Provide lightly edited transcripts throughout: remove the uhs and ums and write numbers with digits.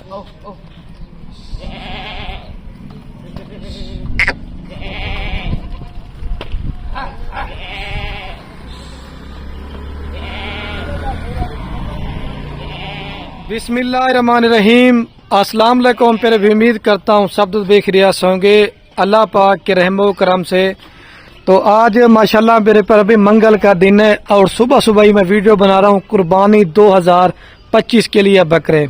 बिस्मिल्लाहिर्रहमानिर्रहीम। अस्सलाम वालेकुम। फिर भी उम्मीद करता हूँ सब देख रियास होंगे अल्लाह पाक के रहमो करम से। तो आज माशाल्लाह मेरे पर अभी मंगल का दिन है और सुबह सुबह ही मैं वीडियो बना रहा हूँ कुर्बानी 2025 के लिए बकरे।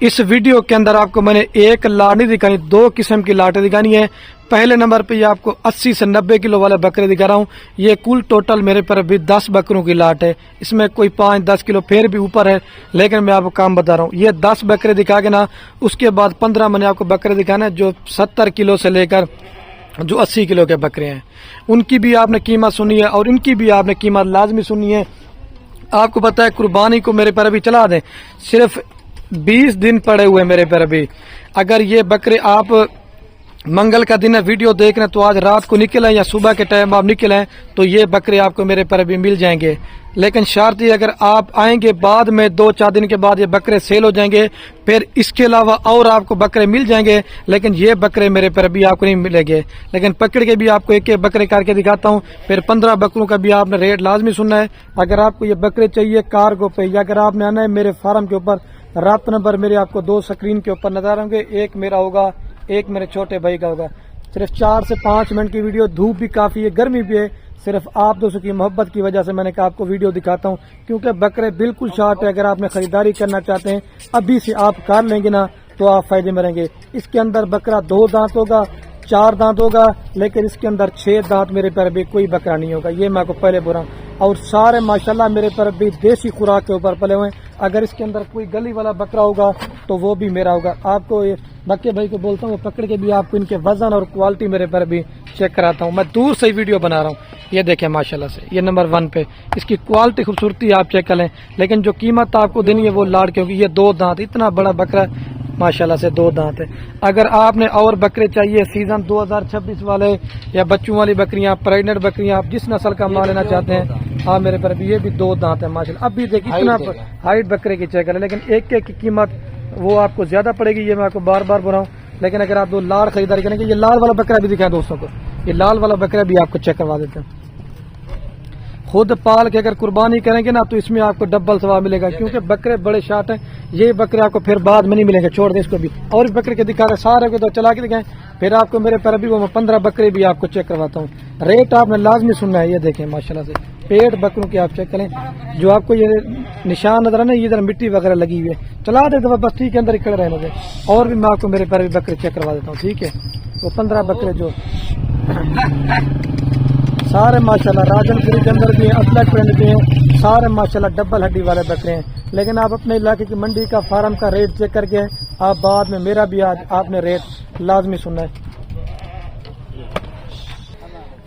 इस वीडियो के अंदर आपको मैंने एक लाट नहीं दिखानी, दो किस्म की लाटें दिखानी है। पहले नंबर पे ये आपको 80 से 90 किलो वाले बकरे दिखा रहा हूँ। ये कुल टोटल मेरे पर अभी 10 बकरों की लाट है। इसमें कोई 5-10 किलो फिर भी ऊपर है, लेकिन मैं आपको काम बता रहा हूँ। ये 10 बकरे दिखा के ना, उसके बाद 15 मैंने आपको बकरे दिखाना है जो 70 किलो से लेकर जो 80 किलो के बकरे हैं। उनकी भी आपने कीमत सुनी है और इनकी भी आपने कीमत लाजमी सुनी है। आपको पता है कुर्बानी को मेरे पर अभी चला दें, सिर्फ 20 दिन पड़े हुए मेरे पर अभी। अगर ये बकरे आप मंगल का दिन है वीडियो देख रहे हैं तो आज रात को निकले या सुबह के टाइम आप निकले तो ये बकरे आपको मेरे पर अभी मिल जाएंगे। लेकिन शर्त ये, अगर आप आएंगे बाद में 2-4 दिन के बाद ये बकरे सेल हो जाएंगे, फिर इसके अलावा और आपको बकरे मिल जाएंगे, लेकिन ये बकरे मेरे पर अभी आपको नहीं मिलेंगे। लेकिन पकड़ के भी आपको एक एक बकरे करके दिखाता हूँ। फिर 15 बकरों का भी आपने रेट लाजमी सुनना है। अगर आपको ये बकरे चाहिए कार्गो पे या अगर आपने आना है मेरे फार्म के ऊपर, रात नंबर मेरे आपको 2 स्क्रीन के ऊपर नजर आएंगे। एक मेरा होगा, एक मेरे छोटे भाई का होगा। सिर्फ 4 से 5 मिनट की वीडियो, धूप भी काफी है, गर्मी भी है, सिर्फ आप दोस्तों की मोहब्बत की वजह से मैंने कहा आपको वीडियो दिखाता हूं, क्योंकि बकरे बिल्कुल शार्ट है। अगर आपने खरीदारी करना चाहते हैं अभी से आप कर लेंगे ना तो आप फायदे में रहेंगे। इसके अंदर बकरा 2 दांत होगा, 4 दांत होगा, लेकिन इसके अंदर 6 दांत मेरे पर भी कोई बकरा नहीं होगा। ये मैं आपको पहले बोल रहा हूँ। और सारे माशाल्लाह मेरे पर भी देसी खुराक के ऊपर पले हुए हैं। अगर इसके अंदर कोई गली वाला बकरा होगा तो वो भी मेरा होगा। आपको ये बक्के भाई को बोलता हूँ पकड़ के भी आपको इनके वजन और क्वालिटी मेरे पर भी चेक कराता हूँ। मैं दूर से वीडियो बना रहा हूँ। ये देखें माशाल्लाह से, ये नंबर 1 पे इसकी क्वालिटी खूबसूरती आप चेक कर लें। लेकिन जो कीमत आपको देनी है वो लाड़, क्योंकि ये 2 दांत, इतना बड़ा बकरा माशाल्लाह से 2 दांत है। अगर आपने और बकरे चाहिए सीजन 2026 वाले या बच्चों वाली बकरियां, प्रेग्नेंट बकरियां, आप जिस नस्ल का माल लेना चाहते हैं आप मेरे पर भी, ये भी 2 दांत है माशाल्लाह। अब भी देखिए इतना हाइट बकरे की चेक करें, लेकिन एक एक की कीमत वो आपको ज्यादा पड़ेगी। ये मैं आपको बार बार बोल रहा हूँ। लेकिन अगर आप 2 लाल खरीदारी करेंगे, ये लाल वाला बकरा भी दिखाएं दोस्तों को, ये लाल वाला बकरा भी आपको चेक करवा देते हैं। खुद पाल के अगर कुर्बानी करेंगे ना तो इसमें आपको डबल सवाब मिलेगा, क्योंकि बकरे बड़े शार्ट हैं। ये बकरे आपको फिर बाद में नहीं मिलेंगे, छोड़ दे इसको भी। और भी बकरे के दिखा रहे सारे को तो चला के दिखाएं, फिर आपको मेरे पर अभी वो 15 बकरे भी आपको चेक करवाता हूँ। रेट आपने लाजमी सुनना है। ये देखें माशाल्लाह से पेट बकरों की आप चेक करें, जो आपको ये निशान नजर है ना, ये इधर मिट्टी वगैरह लगी हुई है, चला दे दो बस, ठीक है, अंदर ही खड़े रहने दे। और भी मैं आपको मेरे पर भी बकरे चेक करवा देता हूँ, ठीक है। वो 15 बकरे जो सारे माशाल्लाह राजनपुरी के अंदर भी हैं, असलक प्रिंट भी हैं, सारे माशाल्लाह डबल हड्डी वाले बकरे हैं। लेकिन आप अपने इलाके की मंडी का फार्म का रेट चेक करके आप बाद में मेरा भी आज आपने रेट लाजमी सुनना है।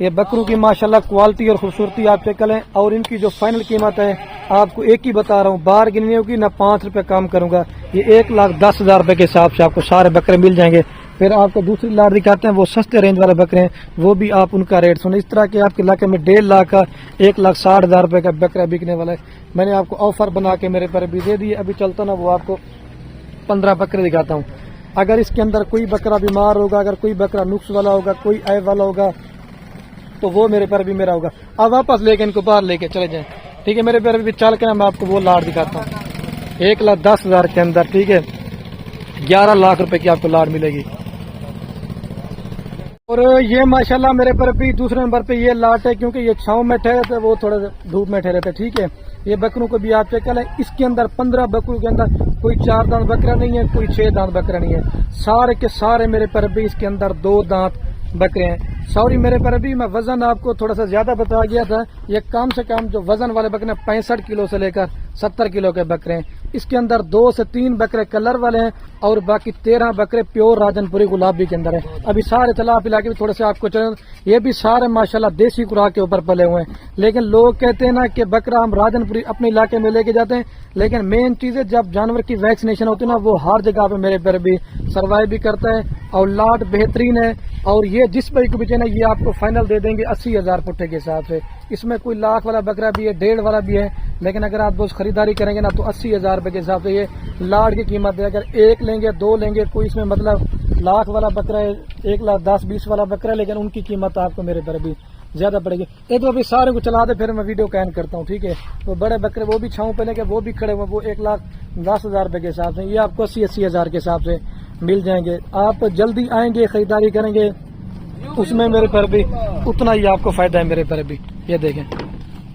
ये बकरों की माशाल्लाह क्वालिटी और खूबसूरती आप चेक करें। और इनकी जो फाइनल कीमत है आपको एक ही बता रहा हूँ, बाहर गिनने होगी ना 5 रुपए कम करूंगा। ये 1,10,000 रुपए के हिसाब से आपको सारे बकरे मिल जाएंगे। फिर आपको दूसरी लाट दिखाते हैं, वो सस्ते रेंज वाले बकरे हैं, वो भी आप उनका रेट सुने। इस तरह के आपके इलाके में 1.5 लाख का 1,60,000 रुपए का बकरा बिकने वाला है। मैंने आपको ऑफर बना के मेरे पर भी दे दिए। अभी चलता ना वो आपको 15 बकरे दिखाता हूँ। अगर इसके अंदर कोई बकरा बीमार होगा, अगर कोई बकरा नुक्स वाला होगा, कोई ऐब वाला होगा, तो वो मेरे पर भी मेरा होगा। अब वापस लेके इनको बाहर लेके चले जाएं, ठीक है। मेरे पर भी चल के मैं आपको वो लाट दिखाता हूँ 1,10,000 के अंदर, ठीक है। 11 लाख रुपए की आपको लाट मिलेगी। और ये माशाल्लाह मेरे पर भी दूसरे नंबर पे ये लाट है, क्योंकि ये छांव में ठहरे थे, वो थोड़े धूप में ठहरे थे, ठीक है। ये बकरों को भी आप चेक करें। इसके अंदर 15 बकरों के अंदर कोई 4 दांत बकरा नहीं है, कोई 6 दांत बकरा नहीं है, सारे के सारे मेरे पर भी इसके अंदर 2 दांत बकरे हैं। सॉरी मेरे पर अभी मैं वजन आपको थोड़ा सा ज्यादा बता गया था। ये कम से कम जो वजन वाले बकरे 65 किलो से लेकर 70 किलो के बकरे हैं। इसके अंदर 2 से 3 बकरे कलर वाले हैं और बाकी 13 बकरे प्योर राजनपुरी गुलाबी के अंदर है। अभी सारे चला पिला के भी थोड़े से आपको चले, ये भी सारे माशाल्लाह देसी खुराक के ऊपर पले हुए हैं। लेकिन लोग कहते हैं ना कि बकरा हम राजनपुरी अपने इलाके में लेके जाते हैं, लेकिन मेन चीज है जब जानवर की वैक्सीनेशन होती है ना, वो हर जगह पे मेरे पर भी सर्वाइव भी करता है और लाट बेहतरीन है। और ये जिस भाई को भी चाहिए ये आपको फाइनल दे देंगे 80,000 पुट्ठे के हिसाब से। इसमें कोई लाख वाला बकरा भी है, 1.5 वाला भी है, لیکن اگر آپ دوست خریداری کریں گے نا تو 80,000 روپے کے حساب سے یہ لاٹ کی قیمت ہے. اگر ایک لیں گے 2 لیں گے کوئی اس میں مطلب لاکھ والا بکرا ہے 1,10,20 والا بکرا ہے لیکن ان کی قیمت آپ کو میرے پر بھی زیادہ پڑے گی. یہ تو ابھی سارے کو چلا دے پھر میں ویڈیو کا اینڈ کرتا ہوں ٹھیک ہے. تو بڑے بکرے وہ بھی چھاؤں پہ لیں گے وہ بھی کھڑے ہوئے وہ 1,10,000 روپے کے حساب سے یہ آپ کو 80,000 کے حساب سے مل جائیں گے. آپ جلدی آئیں گے خریداری کریں گے اس میں میرے پر بھی اتنا ہی آپ کو فائدہ ہے میرے پر بھی. یہ دیکھیں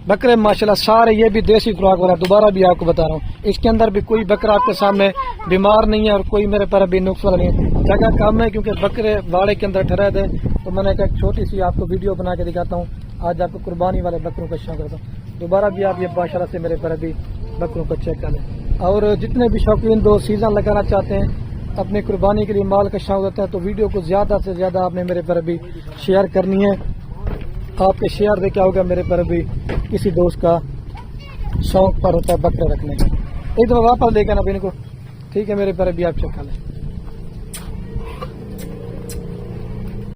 بکرے ماشاءاللہ سارے یہ بھی دیسی خوراک والا دوبارہ بھی آپ کو بتا رہا ہوں. اس کے اندر بھی کوئی بکرا آپ کے سامنے بیمار نہیں ہے اور کوئی میرے پر ابھی نقص والا نہیں ہے. جگہ کم ہے کیونکہ بکرے واڑے کے اندر ٹھہرے تھے تو میں نے کہا ایک چھوٹی سی آپ کو ویڈیو بنا کے دکھاتا ہوں. آج آپ کو قربانی والے بکروں کا شوق کرتا ہوں. دوبارہ بھی آپ یہ ماشاءاللہ سے میرے پر ابھی بکروں کو چیک کر لیں. اور جتنے بھی شوقین دو سیزن لگانا چاہتے ہیں اپنی قربانی کے لیے مال کا شوق ہوتا ہے تو ویڈیو کو زیادہ سے زیادہ آپ نے میرے پر ابھی شیئر کرنی ہے. آپ کے شیئر سے کیا ہوگا میرے پر ابھی کسی دوست کا شوق پر ہوتا ہے بکرے رکھنے کا. ایک دفعہ واپس لے کے نا ان کو ٹھیک ہے میرے پر ابھی آپ چیک کر لیں.